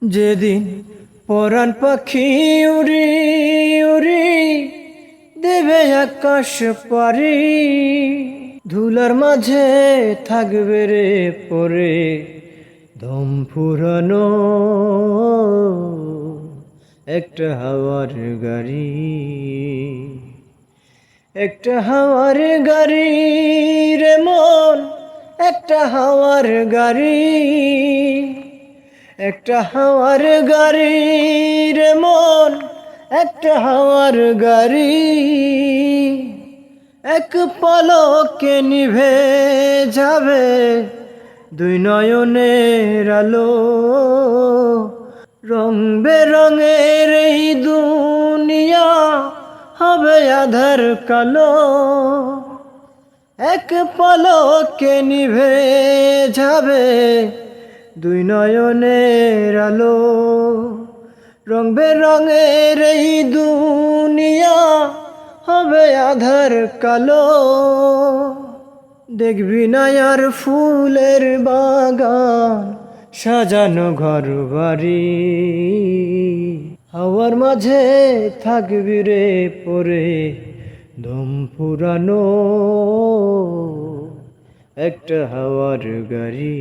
যেদিন পরাণ পাখি উড়ি উড়ি দেবে আকাশ পারি, ধুলার মাঝে থাকবে রে পরে দম ফুরানো একটা হাওয়ার গাড়ি, একটা হাওয়ার গাড়ি রে মন, একটা হাওয়ার গাড়ি, একটা হাওয়ার গাড়ি রে মন, একটা হাওয়ার গাড়ি। এক পলকে নিভে যাবে দুই নয়নের আলো, রং বেরঙের এই দুনিয়া হবে আধার কালো। এক পলকে নিভে যাবে দুই নয়নের আলো, রং বেরঙের এই দুনিয়া হবে আধার কালো। দেখবি না আর ফুলের বাগান সাজানো ঘর বাড়ি, হাওয়ার মাঝে থাকবি রে পরে দম ফুরানো একটা হাওয়ার গাড়ি।